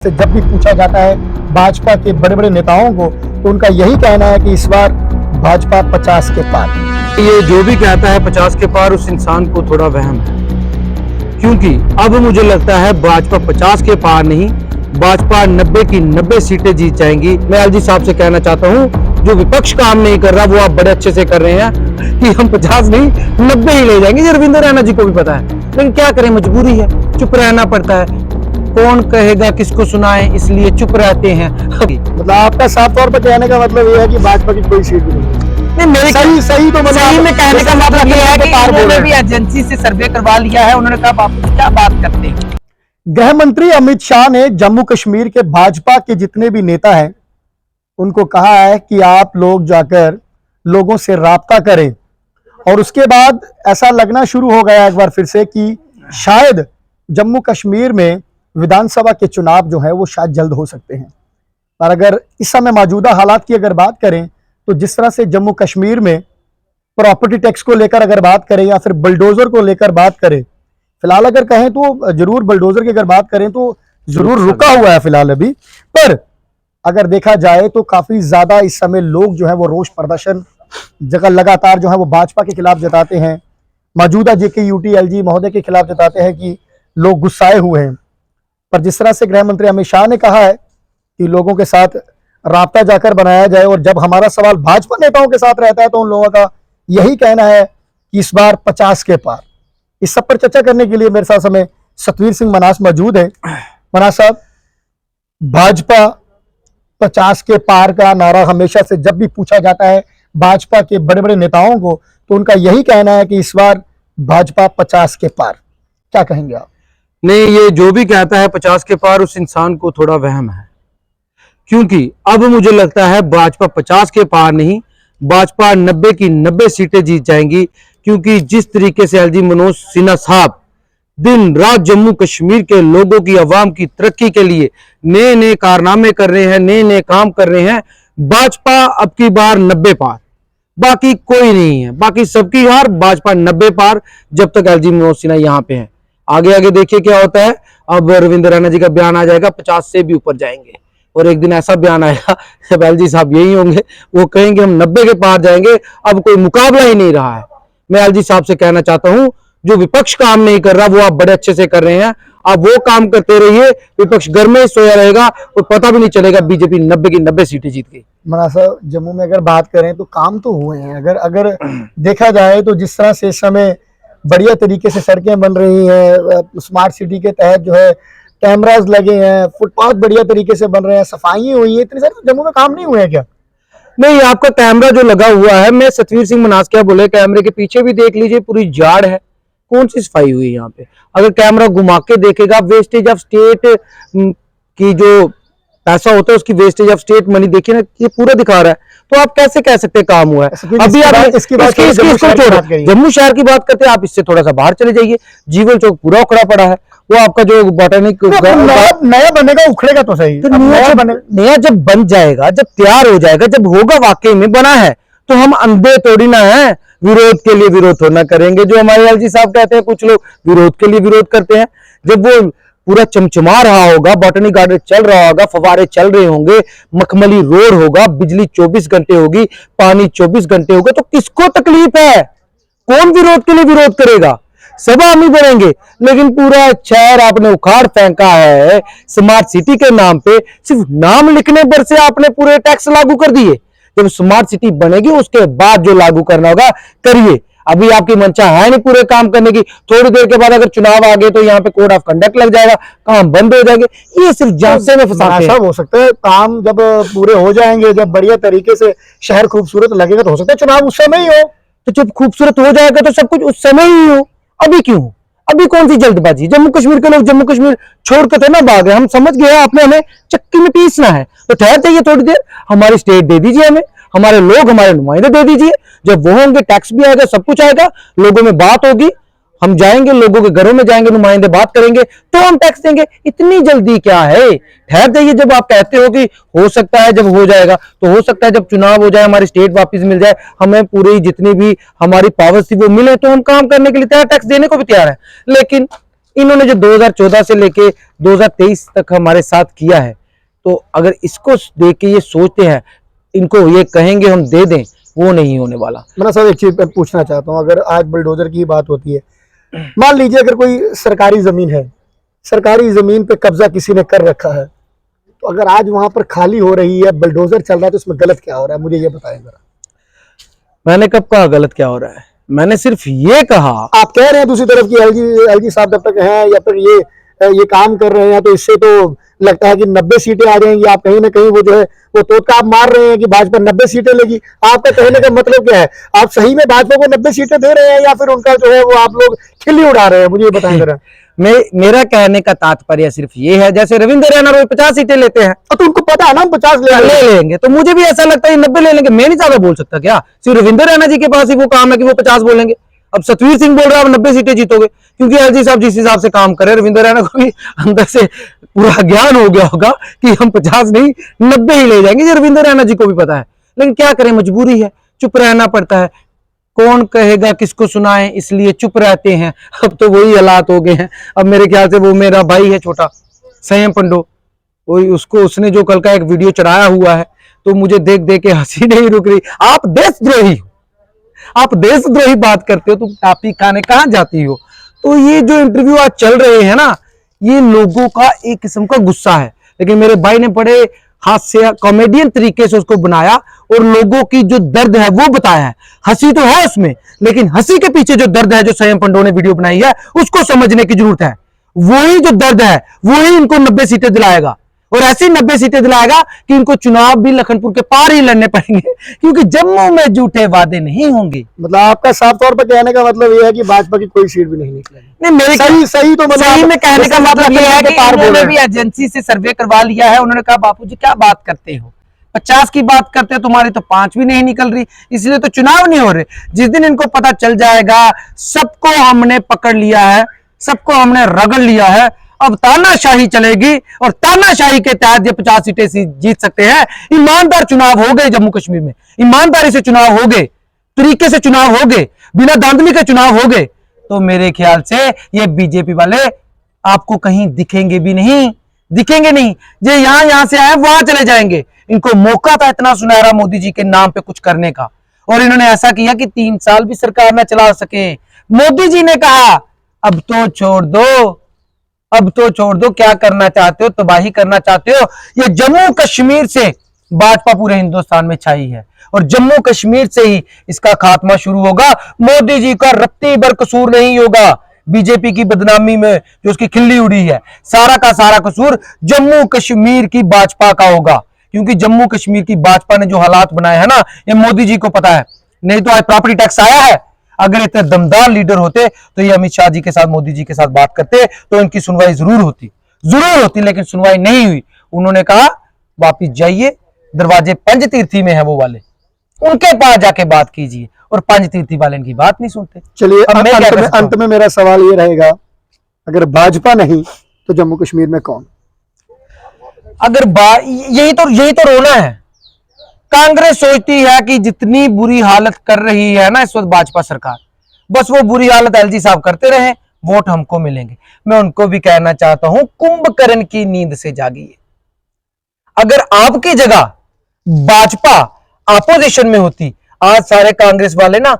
से जब भी पूछा जाता है भाजपा के बड़े बड़े नेताओं को, तो उनका यही कहना है कि इस बार भाजपा 50 के पार। ये जो भी कहता है 50 के पार, उस इंसान को थोड़ा वहम है, क्योंकि अब मुझे लगता है भाजपा 50 के पार नहीं, भाजपा 90 की 90 सीटें जीत जाएंगी। मैं एलजी साहब से कहना चाहता हूँ, जो विपक्ष काम नहीं कर रहा वो आप बड़े अच्छे से कर रहे हैं कि हम 50 नहीं 90 ही ले जाएंगे। ये रविंद्र रैना जी को भी पता है, लेकिन क्या करें, मजबूरी है, चुप रहना पड़ता है। कौन कहेगा, किसको सुनाए, इसलिए चुप रहते हैं। मतलब आपका साफ तौर पर कहने का मतलब ये है कि भाजपा की कोई सीट नहीं। मेरे सही तो मतलब सही में कहने का मतलब ये है कि उन्होंने भी एजेंसी से सर्वे करवा लिया है। उन्होंने कहा आप क्या बात करते हैं। गृह मंत्री अमित शाह ने जम्मू कश्मीर के भाजपा के जितने भी नेता हैं उनको कहा है कि आप लोग जाकर लोगों से राब्ता करें, और उसके बाद ऐसा लगना शुरू हो गया एक बार फिर से कि शायद जम्मू कश्मीर में विधानसभा के चुनाव जो है वो शायद जल्द हो सकते हैं। और अगर इस समय मौजूदा हालात की अगर बात करें तो जिस तरह से जम्मू कश्मीर में प्रॉपर्टी टैक्स को लेकर अगर बात करें या फिर बुलडोजर को लेकर बात करें, फिलहाल अगर कहें तो जरूर बुलडोजर की अगर बात करें तो जरूर रुका हुआ है फिलहाल अभी, पर अगर देखा जाए तो काफी ज्यादा इस समय लोग जो है वो रोष प्रदर्शन जगह लगातार जो है वो भाजपा के खिलाफ जताते हैं, मौजूदा JKUT LG महोदय के खिलाफ जताते हैं कि लोग गुस्साए हुए हैं। पर जिस तरह से गृह मंत्री अमित शाह ने कहा है कि लोगों के साथ राब्ता जाकर बनाया जाए, और जब हमारा सवाल भाजपा नेताओं के साथ रहता है तो उन लोगों का यही कहना है कि इस बार 50 के पार। इस सब पर चर्चा करने के लिए मेरे साथ समय सतवीर सिंह मनास मौजूद है। मनास साहब, भाजपा 50 के पार का नारा हमेशा से जब भी पूछा जाता है भाजपा के बड़े बड़े नेताओं को, तो उनका यही कहना है कि इस बार भाजपा 50 के पार। क्या कहेंगे आप? नहीं, ये जो भी कहता है 50 के पार, उस इंसान को थोड़ा वहम है, क्योंकि अब मुझे लगता है भाजपा 50 के पार नहीं, भाजपा 90 की 90 सीटें जीत जाएंगी। क्योंकि जिस तरीके से एलजी मनोज सिन्हा साहब दिन रात जम्मू कश्मीर के लोगों की, आवाम की तरक्की के लिए नए नए कारनामे कर रहे हैं, नए नए काम कर रहे हैं, भाजपा अब की बार 90 पार, बाकी कोई नहीं है, बाकी सबकी हार, भाजपा 90 पार जब तक एलजी मनोज सिन्हा यहाँ पे है। आगे आगे देखिए क्या होता है। अब रविंद्र रैना जी का बयान आ जाएगा, 50 से भी ऊपर जाएंगे, और एक दिन ऐसा बयान आएगा जब एलजी साहब यही होंगे, वो कहेंगे हम 90 के पार जाएंगे, अब कोई मुकाबला ही नहीं रहा है। मैं एलजी साहब से कहना चाहता हूं, जो विपक्ष काम नहीं कर रहा वो आप बड़े अच्छे से कर रहे हैं, आप वो काम करते रहिए, विपक्ष घर में सोया रहेगा और पता भी नहीं चलेगा बीजेपी 90 की 90 सीटें जीत गई। मना साहब, जम्मू में अगर बात करें तो काम तो हुए हैं। अगर देखा जाए तो जिस तरह से इस समय बढ़िया तरीके से सड़कें बन रही हैं, स्मार्ट सिटी के तहत जो है कैमरास लगे हैं, फुटपाथ बढ़िया तरीके से बन रहे हैं, सफाई हुई है, इतने सारे जम्मू में काम नहीं हुए हैं क्या? नहीं, आपका कैमरा जो लगा हुआ है, मैं सतवीर सिंह मनास क्या बोले, कैमरे के पीछे भी देख लीजिए, पूरी झाड़ है, कौन सी सफाई हुई है यहाँ पे? अगर कैमरा घुमा के देखेगा, वेस्टेज ऑफ स्टेट की जो पैसा होता है उसकी वेस्टेज ऑफ स्टेट मनी देखिए ना, ये पूरा दिखा रहा है, तो आप कैसे कह सकते हैं काम हुआ है? अभी आप इसकी बात जम्मू शहर की बात करते हैं, आप इससे थोड़ा सा बाहर चले जाइए, जीवन चौक पूरा उखड़ा पड़ा है, वो आपका जो बॉटनिक नया बनेगा, उखड़ेगा तो सही, तो नया जब बन जाएगा, जब तैयार हो जाएगा, जब होगा वाकई में बना है, तो हम अंधे थोड़ी ना है, विरोध के लिए विरोध थोड़ा करेंगे। जो हमारे एलजी साहब कहते हैं, कुछ लोग विरोध के लिए विरोध करते हैं, जब वो पूरा चमचमा रहा होगा, बॉटनी गार्डन चल रहा होगा, फवारे चल रहे होंगे, मखमली रोड होगा, बिजली 24 घंटे होगी, पानी 24 घंटे होगा, तो किसको तकलीफ है? कौन विरोध के लिए विरोध करेगा? सब हम ही बनेंगे। लेकिन पूरा शहर आपने उखाड़ फेंका है स्मार्ट सिटी के नाम पे, सिर्फ नाम लिखने पर से आपने पूरे टैक्स लागू कर दिए। जब स्मार्ट सिटी बनेगी उसके बाद जो लागू करना होगा करिए, अभी आपकी मंशा है नहीं पूरे काम करने की। थोड़ी देर के बाद अगर चुनाव आ गए तो यहाँ पे कोड ऑफ कंडक्ट लग जाएगा, काम बंद हो जाएंगे। ये सिर्फ झांसे में फंसाते हैं। हो सकता है काम जब पूरे हो जाएंगे, जब बढ़िया तरीके से शहर खूबसूरत लगेगा, तो हो सकता है चुनाव उस समय ही हो। तो जब खूबसूरत हो जाएगा तो सब कुछ उस समय ही हो, अभी क्यों? अभी कौन सी जल्दबाजी? जम्मू कश्मीर के लोग जम्मू कश्मीर छोड़कर तो ना भागे, हम समझ गए आपने हमें चक्की में पीसना है, तो ठहर जाइए थोड़ी देर, हमारी स्टेट दे दीजिए हमें, हमारे लोग, हमारे नुमाइंदे दे दीजिए। जब वो होंगे टैक्स भी आएगा, सब कुछ आएगा, लोगों में बात होगी, हम जाएंगे लोगों के घरों में जाएंगे, नुमाइंदे बात करेंगे, तो हम टैक्स देंगे। इतनी जल्दी क्या है? ठहर जाइए। जब आप कहते हो कि हो सकता है, जब हो जाएगा तो हो सकता है जब चुनाव हो जाए, हमारी स्टेट वापस मिल जाए, हमें पूरी जितनी भी हमारी पावर्स थी वो मिले, तो हम काम करने के लिए तैयार, टैक्स देने को भी तैयार है। लेकिन इन्होंने जो 2014 से लेके 2023 तक हमारे साथ किया है, तो अगर इसको देख के ये सोचते हैं इनको ये कहेंगे हम दे दें, वो नहीं होने वाला। मैं साहब एक चीज मैं पूछना चाहता हूँ, अगर आज बुलडोजर की बात होती है, मान लीजिए अगर कोई सरकारी जमीन है, सरकारी जमीन पे कब्जा किसी ने कर रखा है, तो अगर आज वहां पर खाली हो रही है, बुलडोजर चल रहा है, तो उसमें गलत क्या हो रहा है, मुझे ये बताएं जरा। मैंने कब कहा गलत क्या हो रहा है? मैंने सिर्फ ये कहा, आप कह रहे हैं दूसरी तरफ की एलजी साहब जब तक हैं या फिर ये काम कर रहे हैं, तो इससे तो लगता है कि 90 सीटें आ जाएंगी। आप कहीं ना कहीं वो जो है वो तोता आप मार रहे हैं कि भाजपा 90 सीटें लेगी। आपका कहने का मतलब क्या है? आप सही में भाजपा को 90 सीटें दे रहे हैं या फिर उनका जो है वो आप लोग खिल्ली उड़ा रहे हैं, मुझे ये बताएं जरा। मेरा कहने का तात्पर्य सिर्फ ये है, जैसे रविंद्र रैना रोज 50 सीटें लेते हैं, तो उनको पता है ना हम 50 ले लेंगे, तो मुझे भी ऐसा लगता है 90 ले लेंगे। मैं नहीं ज्यादा बोल सकता क्या? सिर्फ रविंद्र रैना जी के पास ही वो काम है कि वो 50 बोलेंगे। अब सतवीर सिंह बोल रहा है 90 सीटें जीतोगे, क्योंकि एलजी साहब जिस हिसाब से काम कर रहे हैं, रविंद्र रैना को भी अंदर से पूरा ज्ञान हो गया होगा कि हम 50 नहीं 90 ही ले जाएंगे। ये रविंद्र रैना जी को भी पता है, लेकिन क्या करें, मजबूरी है, चुप रहना पड़ता है। कौन कहेगा, किसको सुनाए, इसलिए चुप रहते हैं। अब तो वही हालात हो गए हैं। अब मेरे ख्याल से वो मेरा भाई है छोटा संयम पंडो, वही उसने जो कल का एक वीडियो चढ़ाया हुआ है, तो मुझे देख देख के हंसी नहीं रुक रही। आप देशद्रोही हो, आप देशद्रोही बात करते हो, तुम टापी खाने कहां जाती हो? तो ये जो इंटरव्यू आज चल रहे हैं ना, ये लोगों का एक किस्म का गुस्सा है, लेकिन मेरे भाई ने बड़े हास्य कॉमेडियन तरीके से उसको बनाया और लोगों की जो दर्द है वो बताया है। हंसी तो है उसमें, लेकिन हंसी के पीछे जो दर्द है, जो संयम पंडो ने वीडियो बनाई है, उसको समझने की जरूरत है। वही जो दर्द है वही इनको 90 सीटें दिलाएगा, और ऐसी 90 सीटें दिलाएगा कि इनको चुनाव भी लखनपुर के पार ही लड़ने पड़ेंगे, क्योंकि जम्मू में झूठे वादे नहीं होंगे। मतलब आपका साफ तौर पर कहने का मतलब ये है कि भाजपा की कोई सीट भी नहीं निकलेगी। नहीं, मेरे सही तो मतलब सही में कहने का मतलब ये है कि उन्होंने भी भी एजेंसी से सर्वे करवा लिया है। उन्होंने कहा बापूजी क्या बात करते हो, 50 की बात करते हो, तुम्हारी तो 5 भी नहीं निकल रही, इसलिए तो चुनाव नहीं हो रहे। जिस दिन इनको पता चल जाएगा सबको हमने पकड़ लिया है, सबको हमने रगड़ लिया है, अब तानाशाही चलेगी, और तानाशाही के तहत ये 50 सीटें जीत सकते हैं। ईमानदार चुनाव हो गए जम्मू कश्मीर में, ईमानदारी से चुनाव हो गए, तरीके से चुनाव हो गए, बिना धांधली के चुनाव हो गए, तो मेरे ख्याल से ये बीजेपी वाले आपको कहीं दिखेंगे भी नहीं, दिखेंगे नहीं। जो यहां से आए वहां चले जाएंगे। इनको मौका था इतना सुनहरा मोदी जी के नाम पे कुछ करने का, और इन्होंने ऐसा किया कि 3 साल भी सरकार ना चला सके। मोदी जी ने कहा अब तो छोड़ दो, अब तो छोड़ दो, क्या करना चाहते हो, तबाही करना चाहते हो। ये जम्मू कश्मीर से भाजपा पूरे हिंदुस्तान में छाई है, और जम्मू कश्मीर से ही इसका खात्मा शुरू होगा। मोदी जी का रत्ती भर कसूर नहीं होगा बीजेपी की बदनामी में जो उसकी खिल्ली उड़ी है। सारा का सारा कसूर जम्मू कश्मीर की भाजपा का होगा, क्योंकि जम्मू कश्मीर की भाजपा ने जो हालात बनाए हैं ना, ये मोदी जी को पता है। नहीं तो आज प्रॉपर्टी टैक्स आया है, अगर इतने दमदार लीडर होते तो ये अमित शाह जी के साथ, मोदी जी के साथ बात करते, तो इनकी सुनवाई जरूर होती, लेकिन सुनवाई नहीं हुई। उन्होंने कहा वापिस जाइए, दरवाजे पंचतीर्थी में है वो वाले, उनके पास जाके बात कीजिए, और पंचतीर्थी वाले इनकी बात नहीं सुनते। चलिए अंत में मेरा सवाल ये रहेगा, अगर भाजपा नहीं तो जम्मू कश्मीर में कौन? अगर यही तो रोना है। कांग्रेस सोचती है कि जितनी बुरी हालत कर रही है ना इस वक्त भाजपा सरकार, बस वो बुरी हालत एलजी साहब करते रहे, वोट हमको मिलेंगे। मैं उनको भी कहना चाहता हूं, कुंभकर्ण की नींद से जागिए। अगर आपकी जगह भाजपा अपोजिशन में होती, आज सारे कांग्रेस वाले ना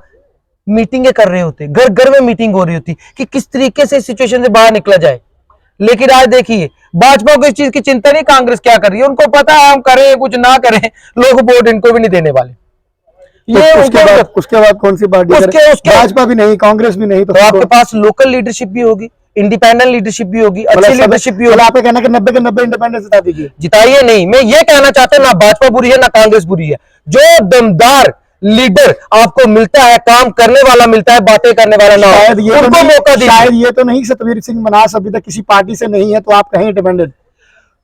मीटिंगें कर रहे होते, घर घर में मीटिंग हो रही होती कि किस तरीके से इस सिचुएशन से बाहर निकला जाए। लेकिन आज देखिए भाजपा को इस चीज की चिंता नहीं, कांग्रेस क्या कर रही है उनको पता है, हम करें कुछ ना करें, लोग वोट इनको भी नहीं देने वाले। ये उसके बाद कौन सी पार्टी? भाजपा भी नहीं, कांग्रेस भी नहीं, तो आपके पास लोकल लीडरशिप भी होगी, इंडिपेंडेंट लीडरशिप भी होगी, अच्छी लीडरशिप भी होगी। आप कहना कि 90 के 90 इंडिपेंडेंस जिता दीजिए। जिताइए नहीं, मैं ये कहना चाहता हूं ना भाजपा बुरी है ना कांग्रेस बुरी है। जो दमदार लीडर आपको मिलता है, काम करने वाला मिलता है, बातें करने वाला ना, शायद ये उनको मौका दीजिए। शायद ये तो नहीं सतवीर सिंह मनास अभी तक किसी पार्टी से नहीं है, तो आप कहें इंडिपेंडेंट?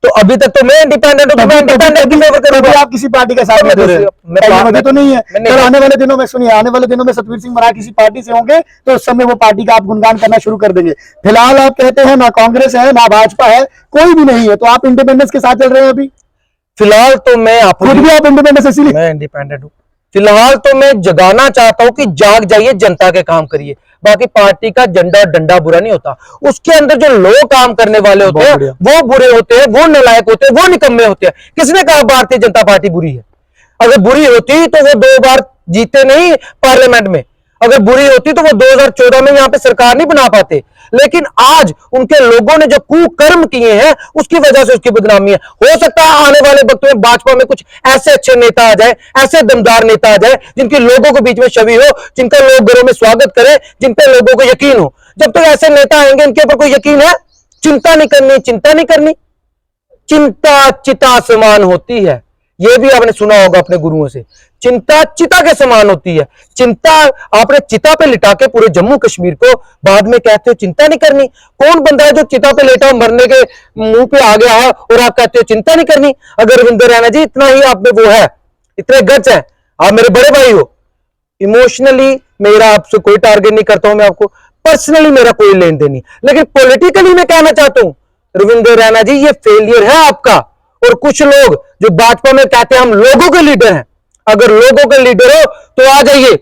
तो अभी तक तो मैं इंडिपेंडेंट हूं, मैं इंडिपेंडेंट की फेवर करूंगा। आप किसी पार्टी का साथ नहीं दे रहे, तो नहीं है। तो आने वाले दिनों में सुनिए, आने वाले दिनों में सतवीर सिंह मनास किसी पार्टी से होंगे तो उस समय वो पार्टी का आप गुणगान करना शुरू कर देंगे। फिलहाल आप कहते हैं ना कांग्रेस है ना भाजपा है, कोई भी नहीं है, तो आप इंडिपेंडेंस के साथ चल रहे हैं अभी? फिलहाल तो मैं खुद भी आप इंडिपेंडेंस, इसीलिए मैं इंडिपेंडेंट हूं। फिलहाल तो मैं जगाना चाहता हूं कि जाग जाइए, जनता के काम करिए। बाकी पार्टी का झंडा डंडा बुरा नहीं होता, उसके अंदर जो लोग काम करने वाले होते हैं वो बुरे होते हैं, वो नालायक होते हैं, वो निकम्मे होते हैं। किसने कहा भारतीय जनता पार्टी बुरी है? अगर बुरी होती तो वो 2 बार जीते नहीं पार्लियामेंट में। अगर बुरी होती तो वो 2014 में यहां पे सरकार नहीं बना पाते। लेकिन आज उनके लोगों ने जो कुकर्म किए हैं उसकी वजह से उसकी बदनामी है। हो सकता है आने वाले वक्त में भाजपा में कुछ ऐसे अच्छे नेता आ जाए, ऐसे दमदार नेता आ जाए जिनकी लोगों के बीच में छवि हो, जिनका लोग घरों में स्वागत करें, जिन पे लोगों को यकीन हो। जब तक ऐसे नेता आएंगे इनके ऊपर कोई यकीन है? चिंता नहीं करनी, चिंता नहीं करनी। चिंता चिता समान होती है, यह भी आपने सुना होगा अपने गुरुओं से। चिंता चिता के समान होती है। चिंता आपने चिता पे लिटा के पूरे जम्मू कश्मीर को बाद में कहते हो चिंता नहीं करनी। कौन बंदा है जो चिता पे लेटा मरने के मुंह पे आ गया है और आप कहते हो चिंता नहीं करनी? अगर रविंद्र रैना जी इतना ही आप में वो है, इतने गच है, आप मेरे बड़े भाई हो। इमोशनली मेरा आपसे कोई टारगेट नहीं करता हूं, मैं आपको पर्सनली मेरा कोई लेन देन नहीं, लेकिन पॉलिटिकली मैं कहना चाहता हूं रविंद्र रैना जी ये फेलियर है आपका। और कुछ लोग जो भाजपा में कहते हैं हम लोगों के लीडर हैं, अगर लोगों के लीडर हो तो आ जाइए,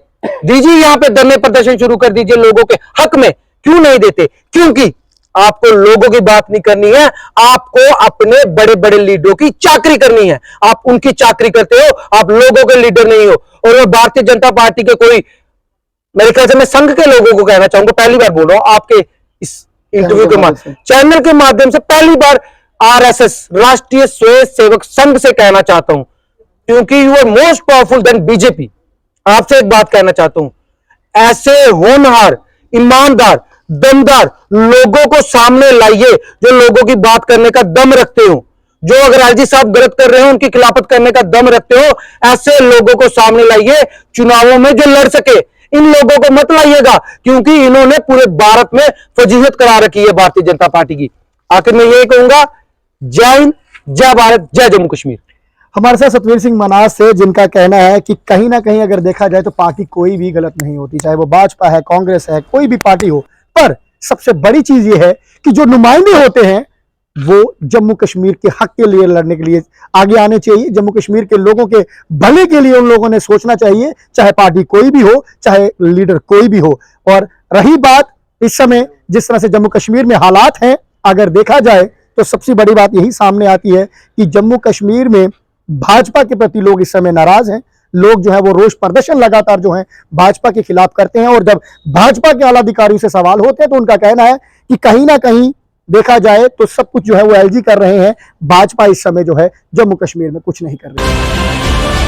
दीजिए यहां पे धरने प्रदर्शन शुरू कर दीजिए लोगों के हक में। क्यों नहीं देते? क्योंकि आपको लोगों की बात नहीं करनी है, आपको अपने बड़े बड़े लीडरों की चाकरी करनी है। आप उनकी चाकरी करते हो, आप लोगों के लीडर नहीं हो। और मैं भारतीय जनता पार्टी के कोई, मेरे ख्याल से मैं संघ के लोगों को कहना चाहूंगा, पहली बार बोल रहा हूं आपके इस इंटरव्यू के माध्यम, चैनल के माध्यम से पहली बार आरएसएस राष्ट्रीय स्वयं सेवक संघ से कहना चाहता हूं, क्योंकि you are most powerful than BJP. आपसे एक बात कहना चाहता हूं, ऐसे होनहार, ईमानदार, दमदार लोगों को सामने लाइए जो लोगों की बात करने का दम रखते हो, जो अगर एलजी साहब गलत कर रहे हो उनकी खिलाफत करने का दम रखते हो, ऐसे लोगों को सामने लाइए चुनावों में जो लड़ सके। इन लोगों को मत लाइएगा, क्योंकि इन्होंने पूरे भारत में फजीहत करा रखी है भारतीय जनता पार्टी की। आखिर मैं यही कहूंगा, जय हिंद, जय भारत, जय जम्मू कश्मीर। हमारे साथ सतवीर सिंह मनास से, जिनका कहना है कि कहीं ना कहीं अगर देखा जाए तो पार्टी कोई भी गलत नहीं होती, चाहे वो भाजपा है, कांग्रेस है, कोई भी पार्टी हो, पर सबसे बड़ी चीज ये है कि जो नुमाइंदे होते हैं वो जम्मू कश्मीर के हक के लिए लड़ने के लिए आगे आने चाहिए। जम्मू कश्मीर के लोगों के भले के लिए उन लोगों ने सोचना चाहिए, चाहे पार्टी कोई भी हो, चाहे लीडर कोई भी हो। और रही बात इस समय जिस तरह से जम्मू कश्मीर में हालात हैं, अगर देखा जाए तो सबसे बड़ी बात यही सामने आती है कि जम्मू कश्मीर में भाजपा के प्रति लोग इस समय नाराज हैं। लोग जो है वो रोष प्रदर्शन लगातार जो है भाजपा के खिलाफ करते हैं, और जब भाजपा के आला अधिकारियों से सवाल होते हैं तो उनका कहना है कि कहीं ना कहीं देखा जाए तो सब कुछ जो है वो एलजी कर रहे हैं, भाजपा इस समय जो है जम्मू कश्मीर में कुछ नहीं कर रही है।